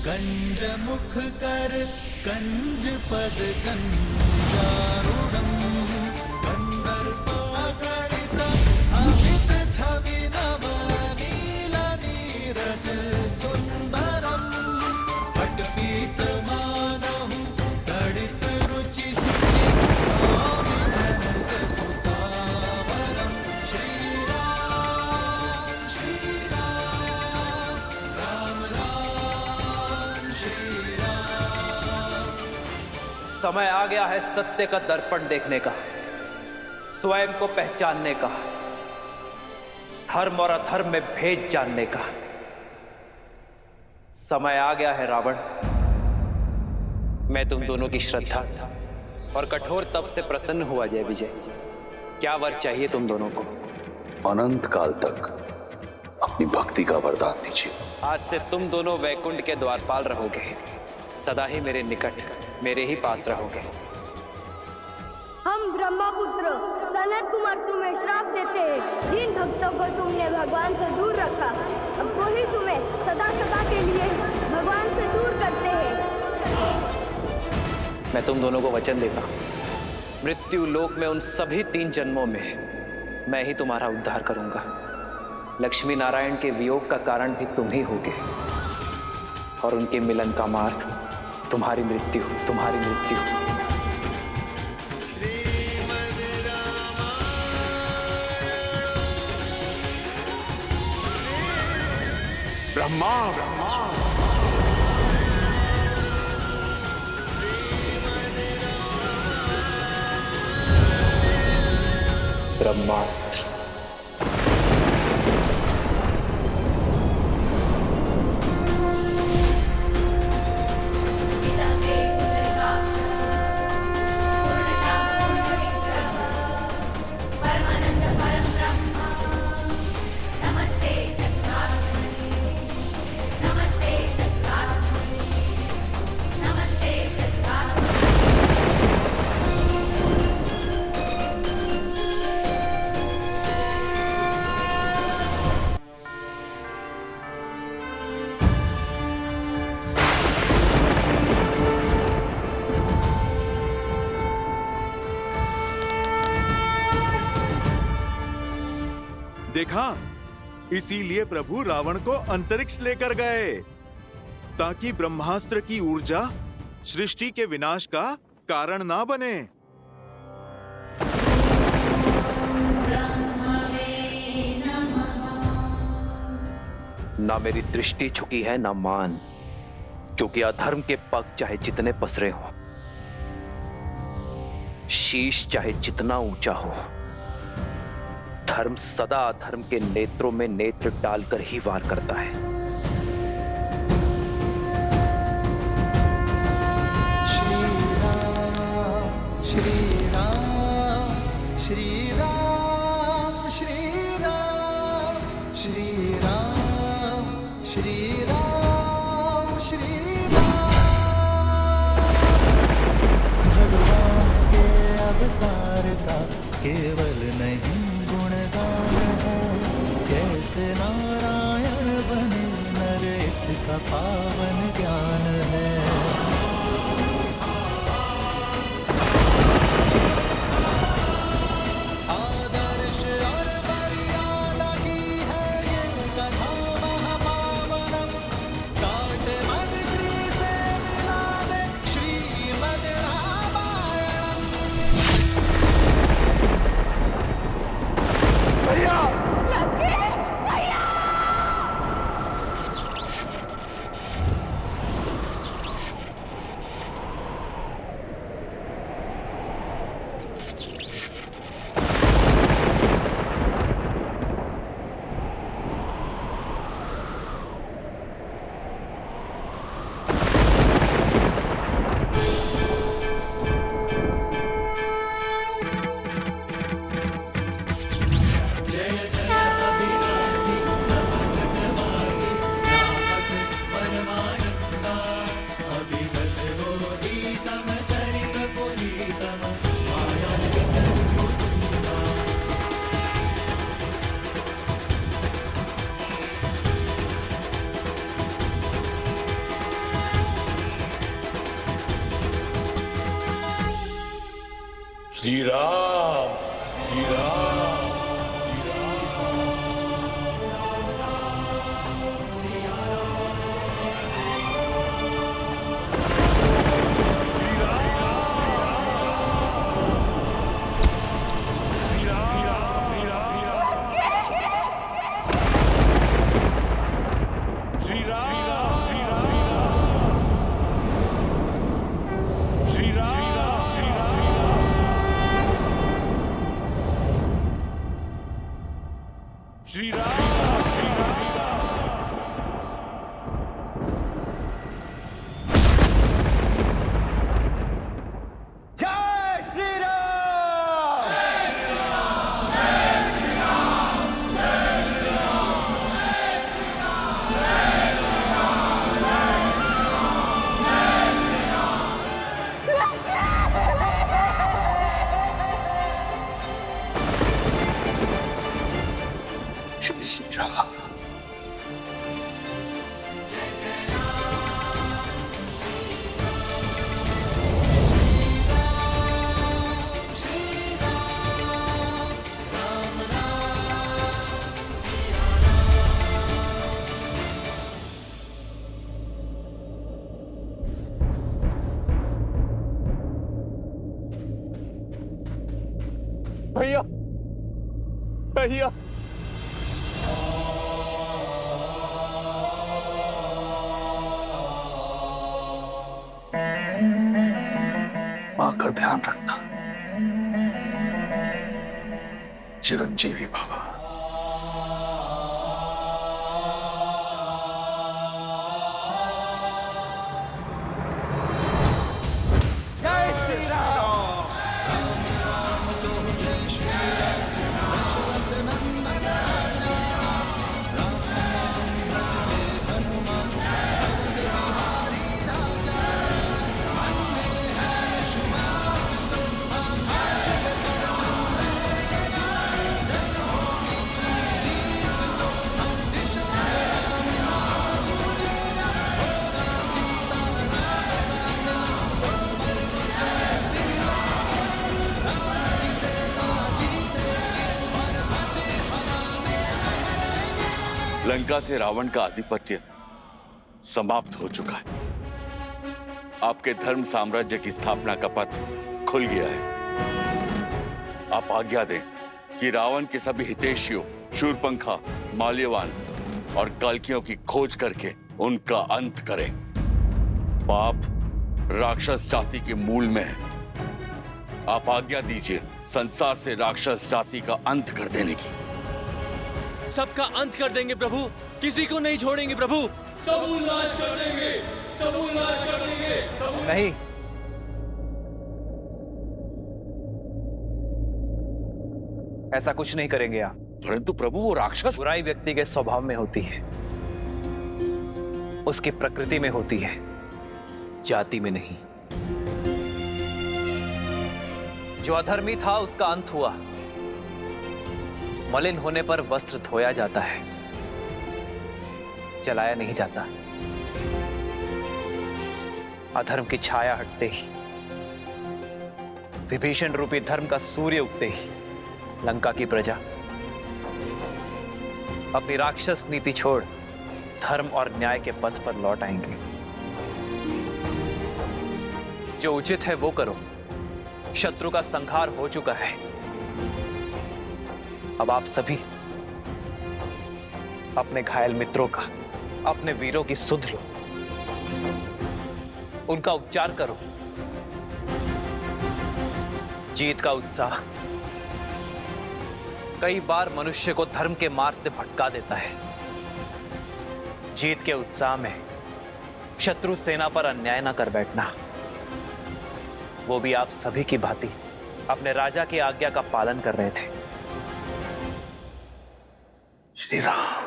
कंज मुख कर कंज पद कंजारूढ़म कंदर्पागणित अमित छवि नव नील नीरज सुंदरम पटपीत मानहु तड़ित रुचि सुचि भावि जनक सुतावरम श्री राम राम राम श्री राम। समय आ गया है सत्य का दर्पण देखने का, स्वयं को पहचानने का, धर्म और अधर्म में भेद जानने का। समय आ गया है रावण, मैं तुम दोनों की श्रद्धा और कठोर तप से प्रसन्न हुआ जय विजय। क्या वर चाहिए तुम दोनों को? अनंत काल तक अपनी भक्ति का वरदान दीजिए। आज से तुम दोनों वैकुंठ के द्वारपाल रहोगे, सदा ही मेरे निकट, मेरे ही पास रहोगे। हम ब्रह्मपुत्र सनत कुमार तुम्हें श्राप देते हैं। जिन भक्तों को तुमने भगवान से दूर रखा, अब वही तुम्हें सदा सदा के लिए भगवान से दूर करते हैं। मैं तुम दोनों को वचन देता हूं, मृत्यु लोक में उन सभी 3 जन्मों में मैं ही तुम्हारा उद्धार करूंगा। लक्ष्मी नारायण के वियोग का कारण भी तुम ही होगे और उनके मिलन का मार्ग तुम्हारी मृत्यु, तुम्हारी मृत्यु। ब्रह्मास्त्र। ब्रह्मास्त्र। देखा, इसीलिए प्रभु रावण को अंतरिक्ष लेकर गए, ताकि ब्रह्मास्त्र की ऊर्जा सृष्टि के विनाश का कारण ना बने। ना मेरी दृष्टि झुकी है ना मान, क्योंकि अधर्म के पग चाहे जितने पसरे हों, शीश चाहे जितना ऊंचा हो, धर्म सदा अधर्म के नेत्रों में नेत्र डालकर ही वार करता है। श्री राम श्री राम श्री राम श्री राम श्री राम श्री राम श्री राम। भगवान के अवतार का केवल नहीं गुणगान है, कैसे नारायण बने नर इसका पावन ज्ञान है। आदर्श और मर्यादा की है ये कथा महापावनम, काट मद श्री से मिला दे श्रीमद रामायणम। श्री राम, श्री राम। श्री राम, जय श्री राम। श्री श्री राम। भैया, भैया, मां का ध्यान रखना। चिरंजीवी बाबा। जय श्री राम। लंका से रावण का आधिपत्य समाप्त हो चुका है। आपके धर्म साम्राज्य की स्थापना का पथ खुल गया है। आप आज्ञा दें कि रावण के सभी हितैषियों शूरपंखा, माल्यवान और कल्कियों की खोज करके उनका अंत करें। पाप राक्षस जाति के मूल में है। आप आज्ञा दीजिए संसार से राक्षस जाति का अंत कर देने की। सबका अंत कर देंगे प्रभु, किसी को नहीं छोड़ेंगे प्रभु। सबूत नाश कर देंगे, सबूत नाश कर देंगे। नहीं, ऐसा कुछ नहीं करेंगे आप। परंतु प्रभु वो राक्षस बुराई व्यक्ति के स्वभाव में होती है, उसकी प्रकृति में होती है, जाति में नहीं। जो अधर्मी था उसका अंत हुआ। मलिन होने पर वस्त्र धोया जाता है, जलाया नहीं जाता। अधर्म की छाया हटते ही, विभीषण रूपी धर्म का सूर्य उगते ही लंका की प्रजा अपनी राक्षस नीति छोड़ धर्म और न्याय के पथ पर लौट आएंगे। जो उचित है वो करो। शत्रु का संहार हो चुका है। अब आप सभी अपने घायल मित्रों का, अपने वीरों की सुध लो, उनका उपचार करो। जीत का उत्साह कई बार मनुष्य को धर्म के मार्ग से भटका देता है। जीत के उत्साह में शत्रु सेना पर अन्याय न कर बैठना, वो भी आप सभी की भांति अपने राजा की आज्ञा का पालन कर रहे थे। श्री राम।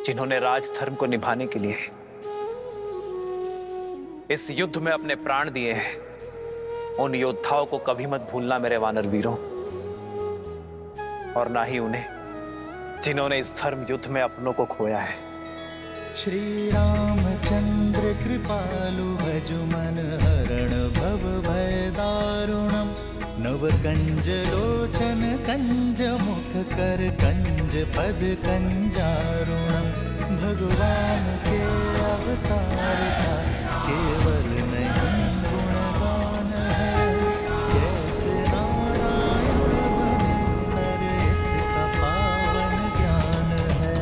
जिन्होंने राज धर्म को निभाने के लिए इस युद्ध में अपने प्राण दिए हैं, उन योद्धाओं को कभी मत भूलना मेरे वानर वीरों, और ना ही उन्हें जिन्होंने इस धर्म युद्ध में अपनों को खोया है। श्री रामचंद्र कृपालु भजु मन हरण भव भय दारुणम् नव कंज लोचन कंज मुख कर कंज पद कंजारुणम् भगवान के अवतार का केवल नहीं गुणगान है कैसे नारायण बने नर इसका पावन ज्ञान है।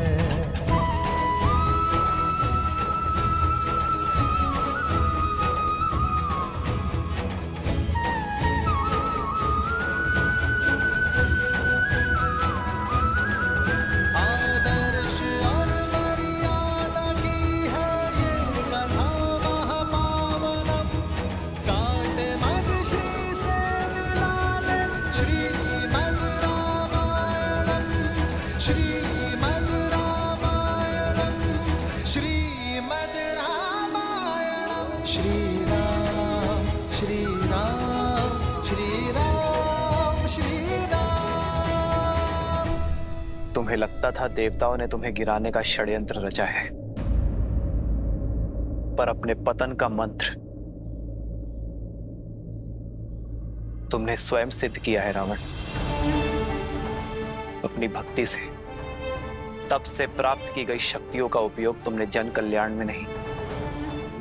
आदर्श और मर्यादा की है ये कथा महापावनम काटे मद श्री से मिला दे श्रीमद् रामायणम श्रीमद् रामायणम श्रीमद् रामायणम श्री राम श्री राम श्री राम श्री राम। तुम्हें लगता था देवताओं ने तुम्हें गिराने का षड्यंत्र रचा है, पर अपने पतन का मंत्र तुमने स्वयं सिद्ध किया है रावण। अपनी भक्ति से तब से प्राप्त की गई शक्तियों का उपयोग तुमने जन कल्याण में नहीं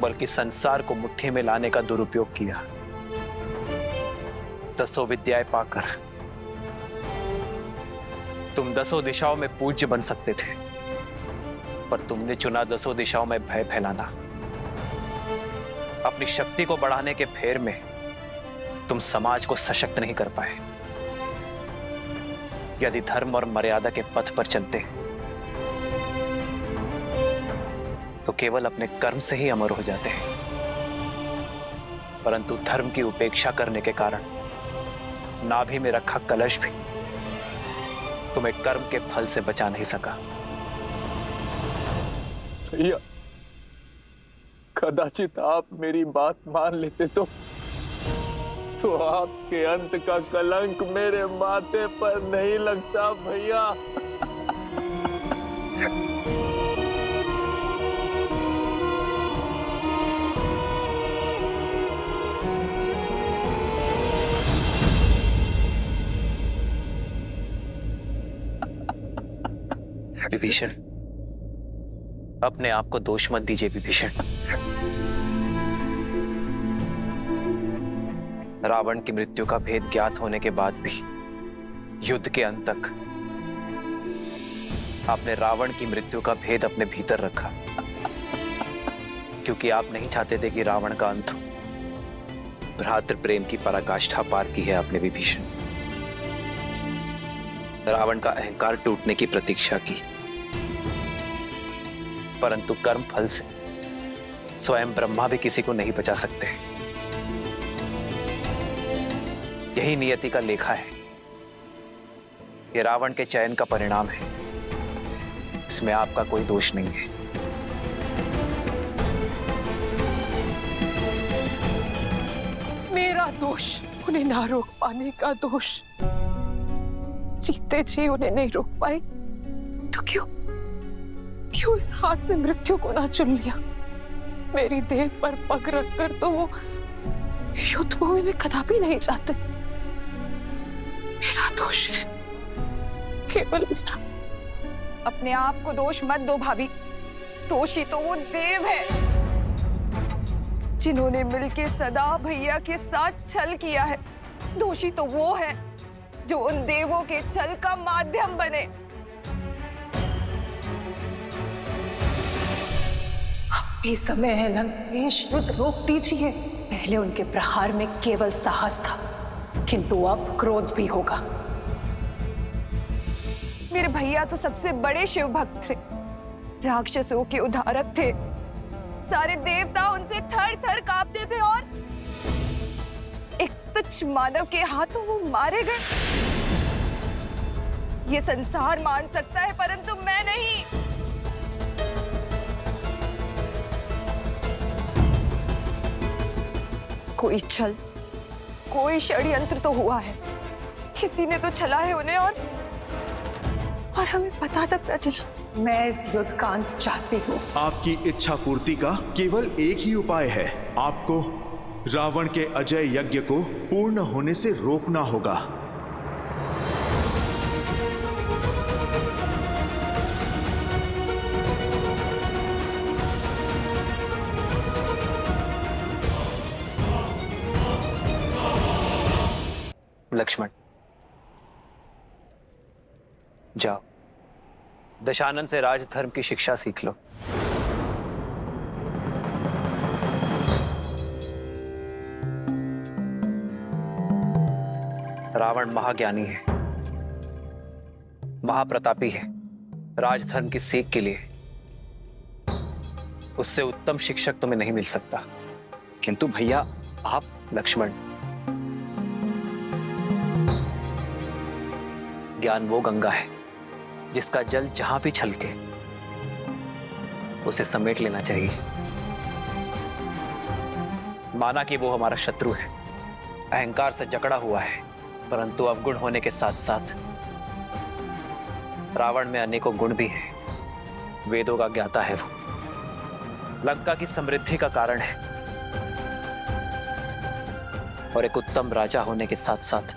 बल्कि संसार को मुट्ठी में लाने का दुरुपयोग किया। 10 विद्याएं पाकर तुम 10 दिशाओं में पूज्य बन सकते थे, पर तुमने चुना 10 दिशाओं में भय फैलाना। अपनी शक्ति को बढ़ाने के फेर में तुम समाज को सशक्त नहीं कर पाए। यदि धर्म और मर्यादा के पथ पर चलते तो केवल अपने कर्म से ही अमर हो जाते हैं, परंतु धर्म की उपेक्षा करने के कारण नाभि में रखा कलश भी तुम्हें कर्म के फल से बचा नहीं सका। भैया, कदाचित आप मेरी बात मान लेते तो आपके अंत का कलंक मेरे माथे पर नहीं लगता भैया। विभीषण, अपने आप को दोष मत दीजिए विभीषण। रावण की मृत्यु का भेद ज्ञात होने के बाद भी युद्ध के अंत तक आपने रावण की मृत्यु का भेद अपने भीतर रखा, क्योंकि आप नहीं चाहते थे कि रावण का अंत हो। भ्रातृ प्रेम की पराकाष्ठा पार की है आपने विभीषण। रावण का अहंकार टूटने की प्रतीक्षा की, परंतु कर्म फल से स्वयं ब्रह्मा भी किसी को नहीं बचा सकते। यही नियति का लेखा है। यह रावण के चयन का परिणाम है, इसमें आपका कोई दोष नहीं है। मेरा दोष उन्हें ना रोक पाने का दोष। जीते जी उन्हें नहीं रोक पाए तो क्यों उस हाथ में मृत्यु को ना चुन लिया। मेरी देह पर पग रखकर तो वो युद्ध भूमि में कदापि नहीं जाते। मेरा दोष है, केवल मेरा। अपने आप को दोष मत दो भाभी। दोषी तो वो देव है जिन्होंने मिलके सदा भैया के साथ छल किया है। दोषी तो वो है जो उन देवों के छल का माध्यम बने। अभी समय है लंकेश, युद्ध रोक दीजिए। पहले उनके प्रहार में केवल साहस था, किंतु अब क्रोध भी होगा। मेरे भैया तो सबसे बड़े शिव भक्त थे, राक्षसों के उद्धारक थे। सारे देवता उनसे थर थर कांपते थे और एक तुच्छ मानव के हाथों वो मारे गए। ये संसार मान सकता है, परंतु मैं नहीं। कोई छल, कोई षड्यंत्र तो हुआ है। किसी ने तो छला है उन्हें और हमें पता तक न चला। मैं इस युद्ध का अंत चाहती हूँ। आपकी इच्छा पूर्ति का केवल एक ही उपाय है। आपको रावण के अजय यज्ञ को पूर्ण होने से रोकना होगा। लक्ष्मण, जाओ दशानन से राजधर्म की शिक्षा सीख लो। रावण महाज्ञानी है, महाप्रतापी है। राजधर्म की सीख के लिए उससे उत्तम शिक्षक तुम्हें नहीं मिल सकता। किंतु भैया आप। लक्ष्मण, ज्ञान वो गंगा है जिसका जल जहां भी छलके उसे समेट लेना चाहिए। माना कि वो हमारा शत्रु है, अहंकार से जकड़ा हुआ है, परंतु अवगुण होने के साथ साथ रावण में अनेकों गुण भी हैं। वेदों का ज्ञाता है वो, लंका की समृद्धि का कारण है और एक उत्तम राजा होने के साथ साथ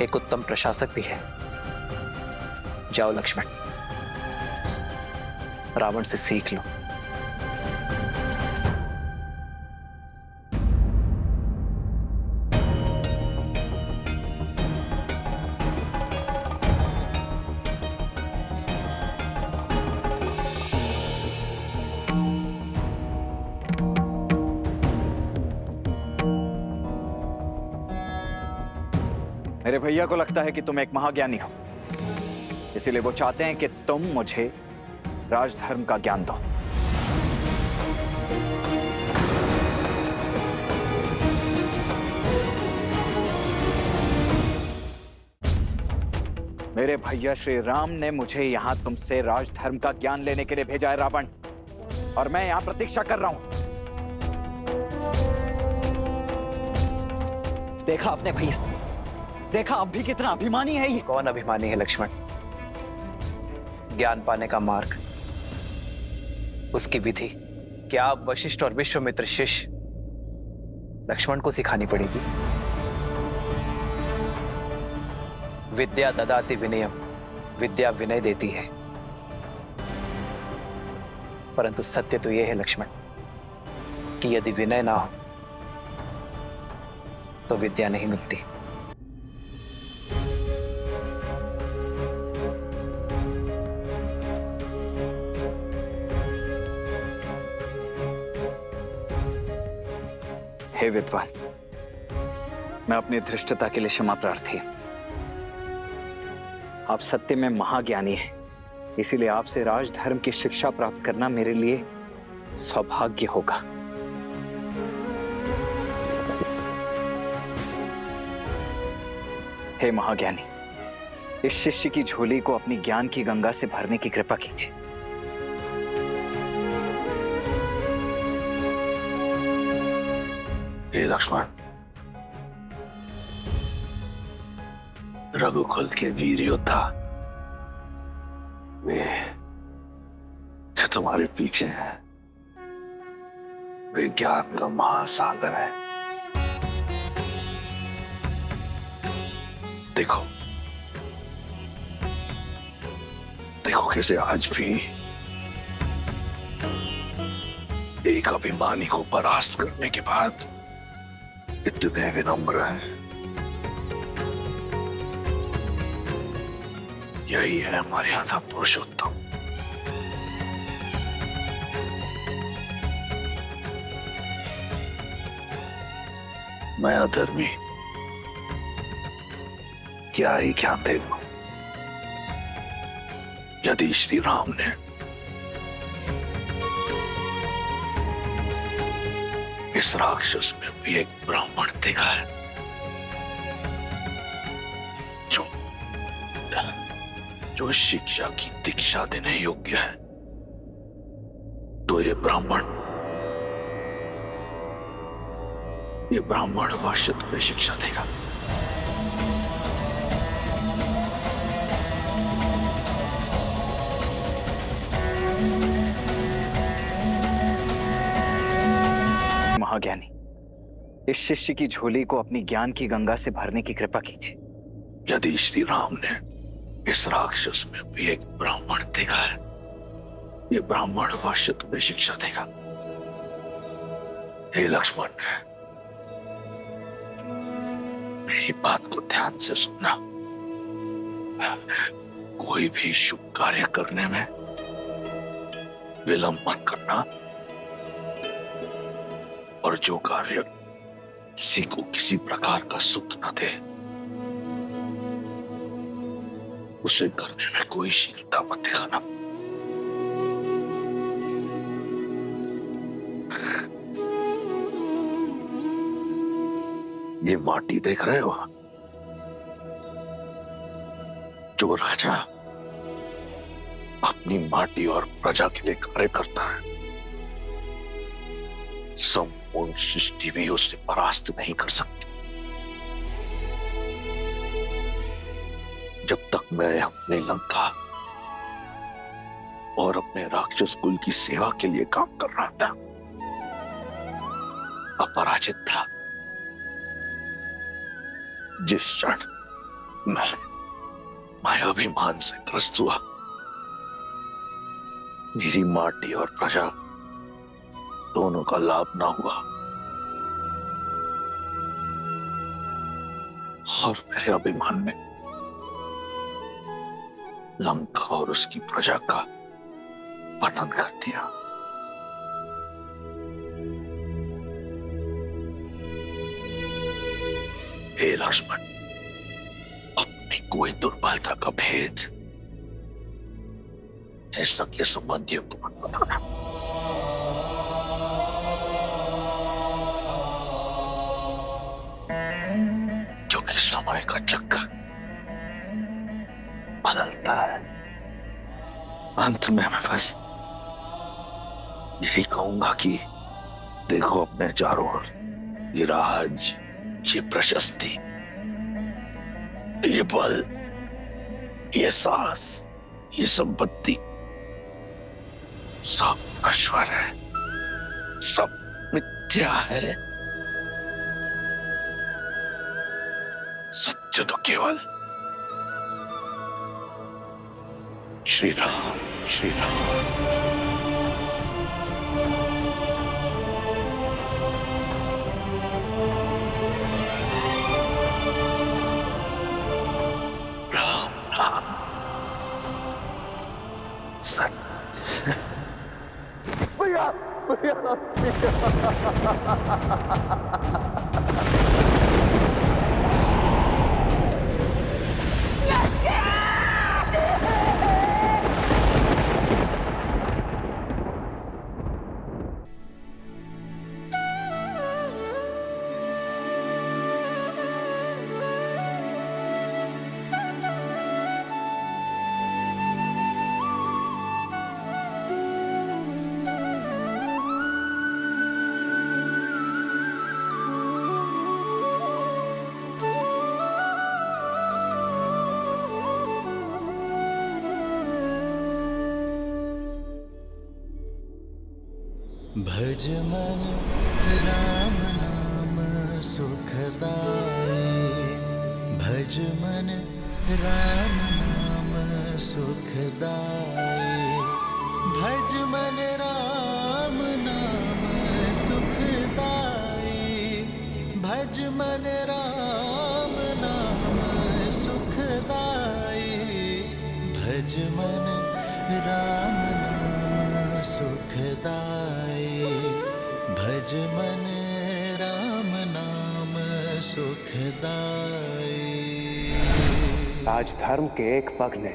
एक उत्तम प्रशासक भी है। जाओ लक्ष्मण, रावण से सीख लो। मेरे भैया को लगता है कि तुम एक महाज्ञानी हो, इसीलिए वो चाहते हैं कि तुम मुझे राजधर्म का ज्ञान दो। मेरे भैया श्री राम ने मुझे यहां तुमसे राजधर्म का ज्ञान लेने के लिए भेजा है रावण, और मैं यहां प्रतीक्षा कर रहा हूं। देखा आपने भैया, देखा अब भी कितना अभिमानी है ये। कौन अभिमानी है लक्ष्मण? ज्ञान पाने का मार्ग, उसकी विधि क्या आप वशिष्ठ और विश्वामित्र शिष्य लक्ष्मण को सिखानी पड़ेगी। विद्या ददाति विनयम, विद्या विनय देती है, परंतु सत्य तो यह है लक्ष्मण कि यदि विनय ना हो तो विद्या नहीं मिलती। हे विद्वान, मैं अपनी धृष्टता के लिए क्षमा प्रार्थी हूं। आप सत्य में महाज्ञानी हैं, इसीलिए आपसे राजधर्म की शिक्षा प्राप्त करना मेरे लिए सौभाग्य होगा। हे महाज्ञानी, इस शिष्य की झोली को अपनी ज्ञान की गंगा से भरने की कृपा कीजिए। हे लक्ष्मण, रघुकुल के वीर योद्धा, वे जो तुम्हारे पीछे हैं, वे ज्ञान का महासागर है। देखो देखो कैसे आज भी एक अभिमानी को परास्त करने के बाद इतने विनम्र हैं। यही है मर्यादा पुरुषोत्तम। मैं अधर्मी क्या ही ज्ञान दे दूं? यदि श्री राम ने इस राक्षस में भी एक ब्राह्मण देखा है जो शिक्षा की दीक्षा देने योग्य है, तो ये ब्राह्मण अवश्य तुम्हें शिक्षा देगा। महाज्ञानी, इस शिष्य की झोली को अपनी ज्ञान की गंगा से भरने की कृपा कीजिए। यदि श्री राम ने इस राक्षस में भी एक ब्राह्मण देखा है, ये ब्राह्मण अवश्य तुम्हें शिक्षा देगा। हे लक्ष्मण, मेरी बात को ध्यान से सुनना। कोई भी शुभ कार्य करने में विलंब मत करना, और जो कार्य किसी को किसी प्रकार का सुख न दे, उसे करने में कोई शीघ्रता मत दिखाना। ये माटी देख रहे हो? जो राजा अपनी माटी और प्रजा के लिए कार्य करता है, संपूर्ण सृष्टि भी उसे परास्त नहीं कर सकती। जब तक मैं अपने लंका और अपने राक्षस कुल की सेवा के लिए काम कर रहा था, अपराजित था, जिस क्षण मैं अभिमान से ग्रस्त हुआ, मेरी माटी और प्रजा दोनों का लाभ ना हुआ, और मेरे अभिमान ने लंका और उसकी प्रजा का पतन कर दिया। हे लक्ष्मण, अपनी कोई दुर्बलता का भेद सगे संबंधियों को मत बताना। क्योंकि समय का चक्कर बदलता है। अंत में मैं बस यही कहूंगा कि देखो अपने चारों ओर, ये राज, ये प्रशस्ति, ये बल, ये साहस, ये संपत्ति सब नश्वर है, सब मिथ्या है। सत्य तो केवल श्री राम, श्री राम। भज मन राम नाम सुखदाई, भज मन राम नाम सुखदाई, भज मन राम नाम सुखदाई, भज मन राम नाम सुखदाई, भज मन राम नाम सुखदाई, भज मन राम नाम सुखदाई। आज धर्म के एक पग ने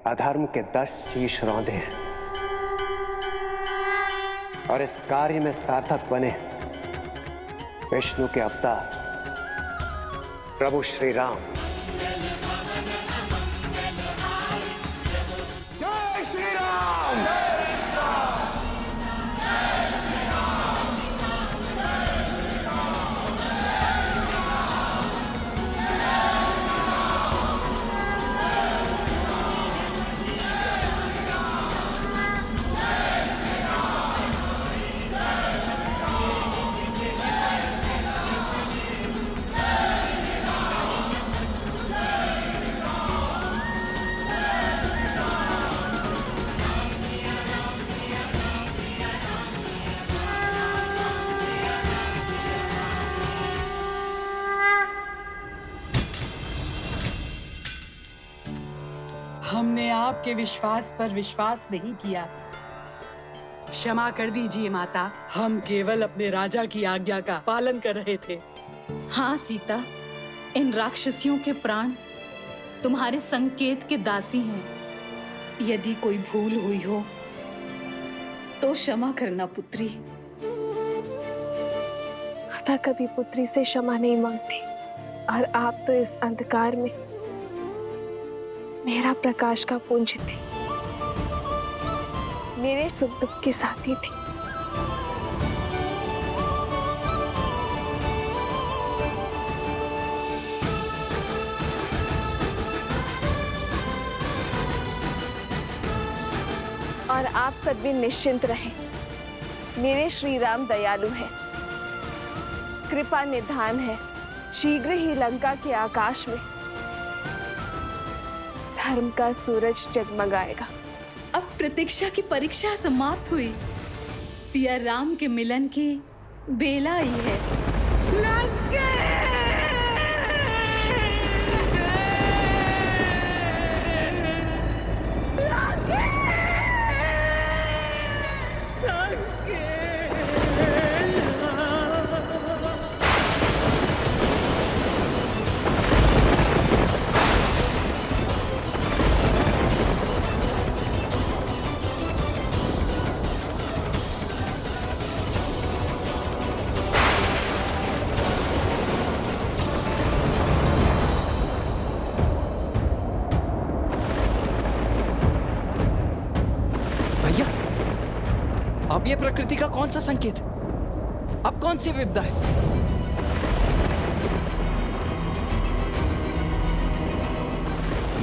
अधर्म के 10 शीश रौंदे हैं, और इस कार्य में सार्थक बने विष्णु के अवतार प्रभु श्री राम। जय श्री राम। आपके विश्वास पर विश्वास नहीं किया। क्षमा कर दीजिए माता, हम केवल अपने राजा की आज्ञा का पालन कर रहे थे। हाँ सीता, इन राक्षसियों के प्राण तुम्हारे संकेत के दासी हैं। यदि कोई भूल हुई हो तो क्षमा करना पुत्री। माता कभी पुत्री से क्षमा नहीं मांगती, और आप तो इस अंधकार में मेरा प्रकाश का पुंज थी, मेरे सुख दुख के साथी थी। और आप सब भी निश्चिंत रहें, मेरे श्री राम दयालु हैं, कृपा निधान है। शीघ्र ही लंका के आकाश में धर्म का सूरज जगमगाएगा। अब प्रतीक्षा की परीक्षा समाप्त हुई। सिया राम के मिलन की बेला आई है। अब ये प्रकृति का कौन सा संकेत है? अब कौन सी विपदा है?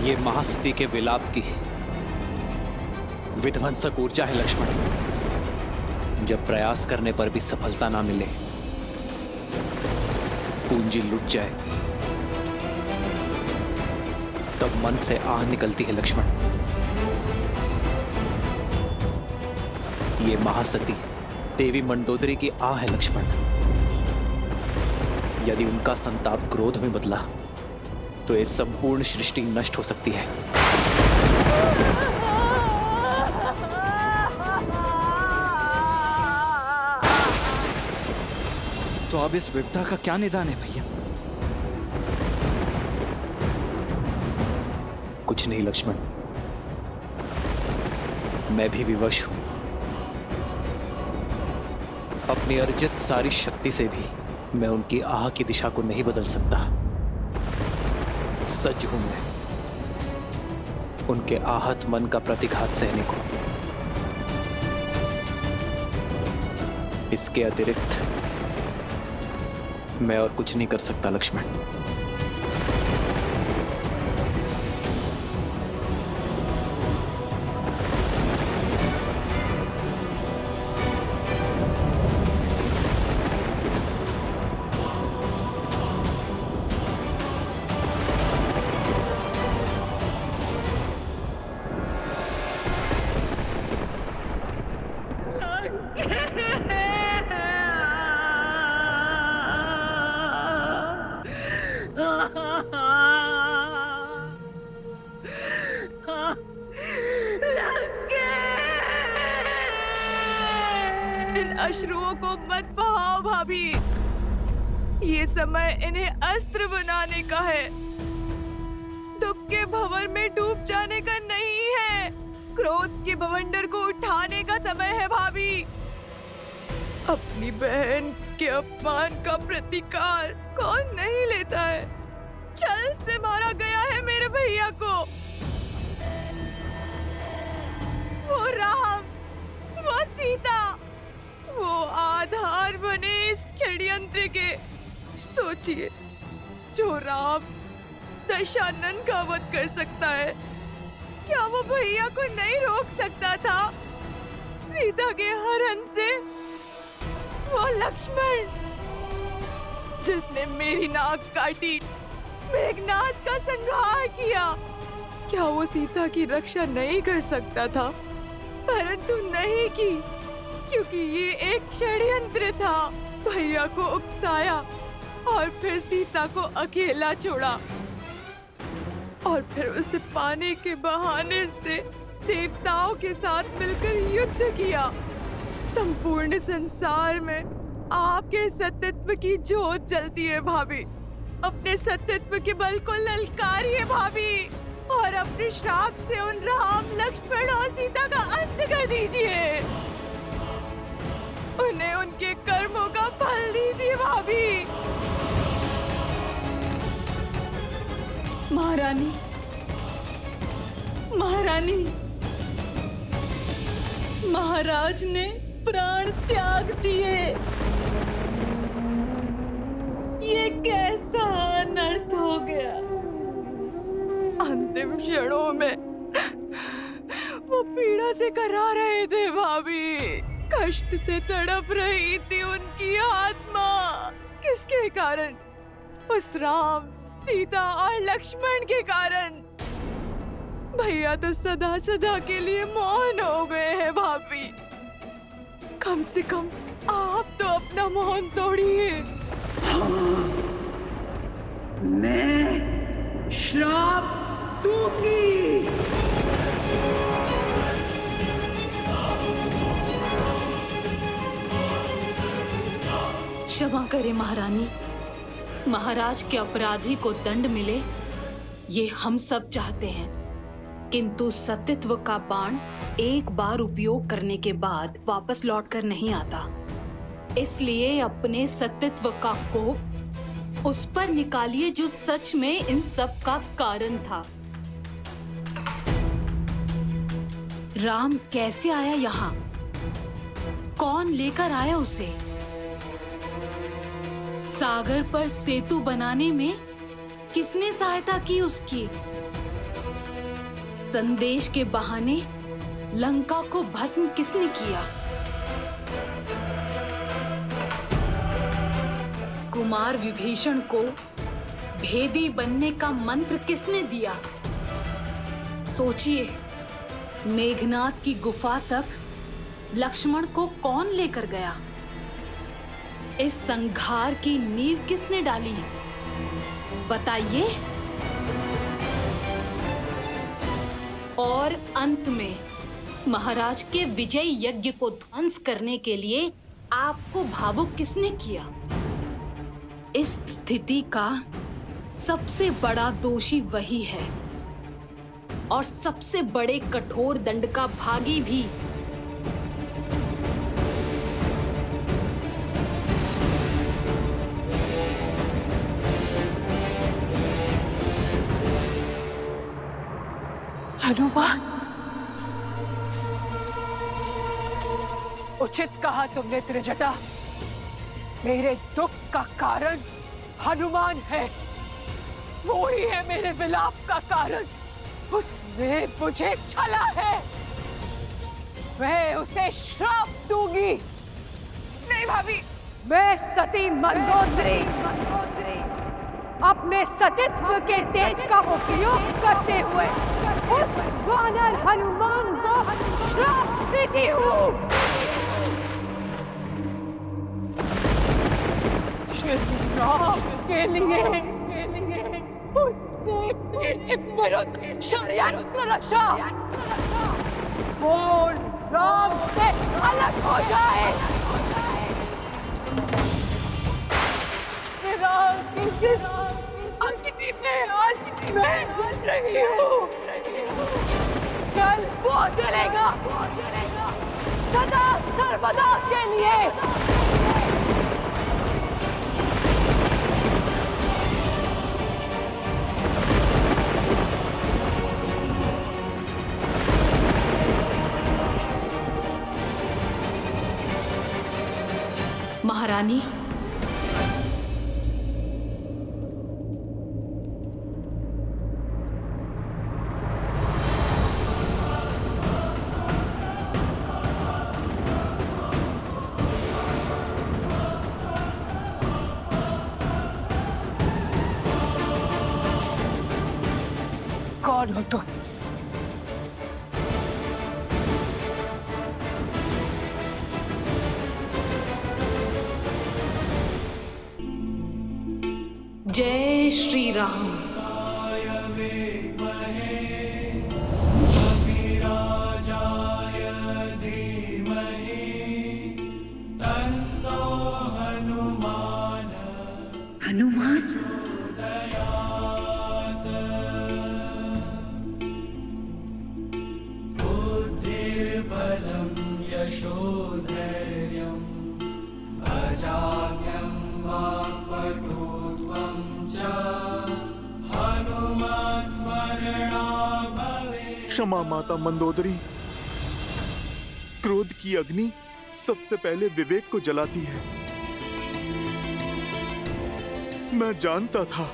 ये महासती के विलाप की विध्वंसक ऊर्जा है लक्ष्मण। जब प्रयास करने पर भी सफलता ना मिले, पूंजी लुट जाए, तब मन से आह निकलती है लक्ष्मण। ये महासती देवी मंडोदरी की आह है लक्ष्मण। यदि उनका संताप क्रोध में बदला तो ये संपूर्ण सृष्टि नष्ट हो सकती है। तो अब इस विपदा का क्या निदान है भैया? कुछ नहीं लक्ष्मण, मैं भी विवश हूं। अपनी अर्जित सारी शक्ति से भी मैं उनकी आह की दिशा को नहीं बदल सकता। सज्ज हूं मैं उनके आहत मन का प्रतिघात सहने को। इसके अतिरिक्त मैं और कुछ नहीं कर सकता लक्ष्मण। इन अश्रुओं को मत बहाओ भाभी, ये समय इन्हें अस्त्र बनाने का है, दुख के भंवर में डूब जाने का नहीं है। क्रोध के बवंडर को उठाने का समय है भाभी। अपनी बहन के अपमान का प्रतिकार कौन नहीं लेता है? छल से मारा गया है मेरे भैया को। वो राम, वो सीता, वो आधार बने इस षड्यंत्र के। सोचिए, जो राम दशानन का वध कर सकता है, क्या वो भैया को नहीं रोक सकता था सीता के हरण से? वो लक्ष्मण जिसने मेरी नाक काटी, मेघनाद का संहार किया, क्या वो सीता की रक्षा नहीं कर सकता था? परंतु नहीं की, क्योंकि ये एक षड्यंत्र था। भैया को उकसाया और फिर सीता को अकेला छोड़ा, और फिर उसे पाने के बहाने से देवताओं के साथ मिलकर युद्ध किया। संपूर्ण संसार में आपके सत्यत्व की जोत जलती है भाभी। अपने सत्यत्व के बल को ललकारिए भाभी और अपने श्राप से उन राम, लक्ष्मण और सीता का अंत कर दीजिए। उन्हें उनके कर्मों का फल दीजिए भाभी। महारानी, महारानी, महाराज ने प्राण त्याग दिए। ये कैसा अनर्थ हो गया। अंतिम क्षणों में वो पीड़ा से करा रहे थे भाभी। कष्ट से तड़प रही थी उनकी आत्मा। किसके कारण? उस राम, सीता और लक्ष्मण के कारण। भैया तो सदा सदा के लिए मौन हो गए हैं भाभी। कम से कम आप तो अपना मौन तोड़िए। मैं श्राप दूंगी। क्षमा करें महारानी। महाराज के अपराधी को दंड मिले, ये हम सब चाहते हैं। किंतु सत्यत्व का बाण एक बार उपयोग करने के बाद वापस लौटकर नहीं आता। इसलिए अपने सत्यत्व का कोप उस पर निकालिए जो सच में इन सब का कारण था। राम कैसे आया यहाँ? कौन लेकर आया उसे? सागर पर सेतु बनाने में किसने सहायता की उसकी? संदेश के बहाने लंका को भस्म किसने किया? कुमार विभीषण को भेदी बनने का मंत्र किसने दिया? सोचिए, मेघनाथ की गुफा तक लक्ष्मण को कौन लेकर गया? इस संघार की नींव किसने डाली? बताइए। और अंत में महाराज के विजय यज्ञ को ध्वंस करने के लिए आपको भावुक किसने किया? इस स्थिति का सबसे बड़ा दोषी वही है और सबसे बड़े कठोर दंड का भागी भी। हनुमान, उचित कहा तुमने त्रिजटा। मेरे दुख का कारण हनुमान है। वो ही है मेरे विलाप का कारण। उसने मुझे छला है। मैं उसे श्राप दूंगी। नहीं भाभी, मैं सती मंदोदरी अपने सतीत्व के तेज का उपयोग करते हुए उस वानर हनुमान को श्राप देती हूँ। राम के लिए उसने मेरे विरुद्ध षड्यंत्र रचा। वो राम से अलग हो जाए। आज मैं जल रही हूँ। कल वो जलेगा, सदा सर्वदा के लिए। महारानी, कौन हो तुम? जय श्री राम। हनुमान। क्षमा माता मंदोदरी। क्रोध की अग्नि सबसे पहले विवेक को जलाती है। मैं जानता था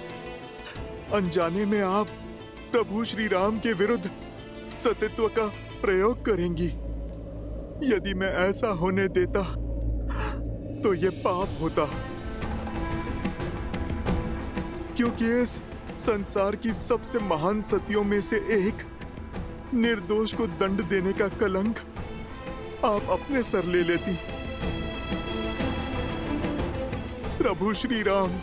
अनजाने में आप प्रभु श्री राम के विरुद्ध सतीत्व का प्रयोग करेंगी। यदि मैं ऐसा होने देता तो ये पाप होता, क्योंकि इस संसार की सबसे महान सतियों में से एक निर्दोष को दंड देने का कलंक आप अपने सर ले लेती। प्रभु श्री राम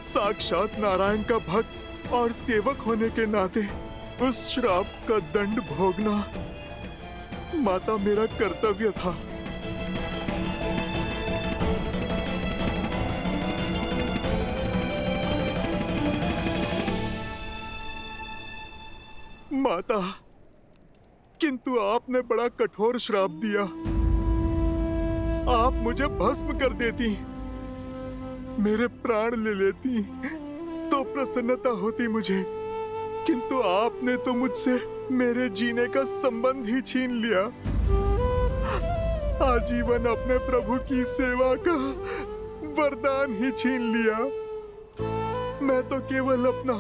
साक्षात नारायण का भक्त और सेवक होने के नाते उस श्राप का दंड भोगना माता मेरा कर्तव्य था। माता, किंतु आपने बड़ा कठोर श्राप दिया। आप मुझे भस्म कर देती, मेरे प्राण ले लेती तो प्रसन्नता होती मुझे, किंतु आपने तो मुझसे मेरे जीने का संबंध ही छीन लिया। आजीवन अपने प्रभु की सेवा का वरदान ही छीन लिया। मैं तो केवल अपना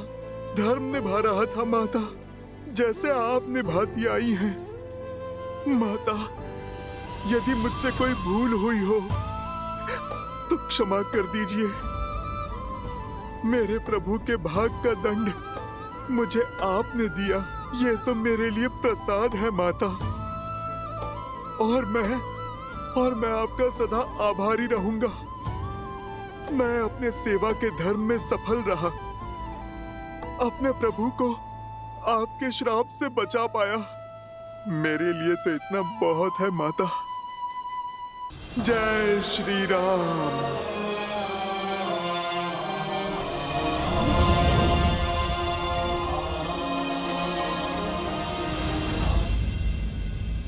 धर्म निभा रहा था माता, जैसे आप निभाती आई हैं। माता, यदि मुझसे कोई भूल हुई हो तो क्षमा कर दीजिए। मेरे प्रभु के भाग का दंड मुझे आपने दिया, ये तो मेरे लिए प्रसाद है माता। और मैं आपका सदा आभारी रहूंगा। मैं अपने सेवा के धर्म में सफल रहा, अपने प्रभु को आपके श्राप से बचा पाया। मेरे लिए तो इतना बहुत है माता। जय श्री राम।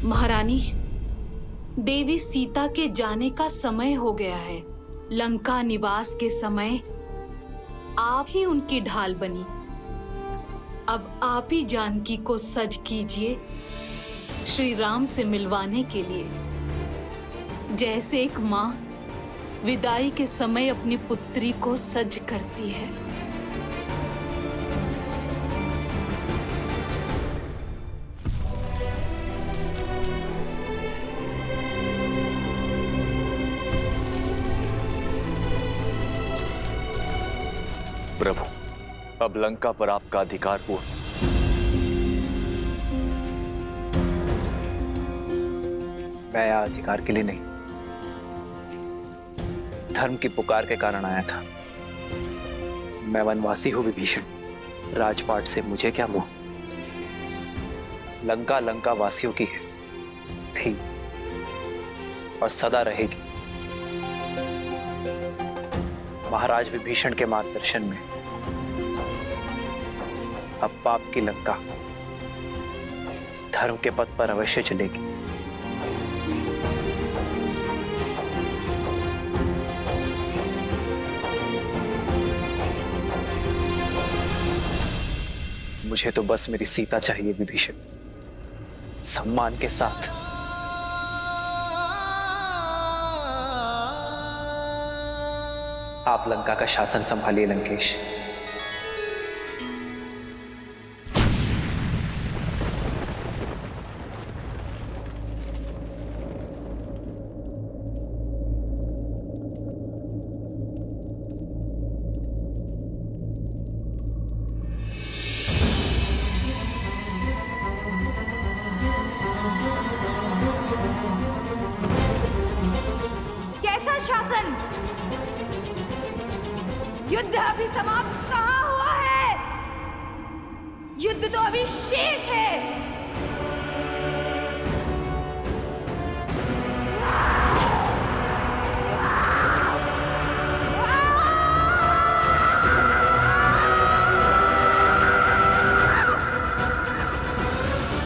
महारानी, देवी सीता के जाने का समय हो गया है। लंका निवास के समय आप ही उनकी ढाल बनी। अब आप ही जानकी को सज कीजिए श्री राम से मिलवाने के लिए, जैसे एक माँ विदाई के समय अपनी पुत्री को सज करती है। प्रभु, अब लंका पर आपका अधिकार हुआ। मैं यहाँ अधिकार के लिए नहीं, धर्म की पुकार के कारण आया था। मैं वनवासी हूं विभीषण, राजपाट से मुझे क्या मोह। लंका लंका वासियों की है, थी और सदा रहेगी। महाराज विभीषण के मार्गदर्शन में अब पाप की लंका धर्म के पथ पर अवश्य चलेगी। मुझे तो बस मेरी सीता चाहिए विभीषण, सम्मान के साथ। आप लंका का शासन संभालिए लंकेश। कैसा शासन? युद्ध अभी समाप्त कहाँ हुआ है? युद्ध तो अभी शेष है।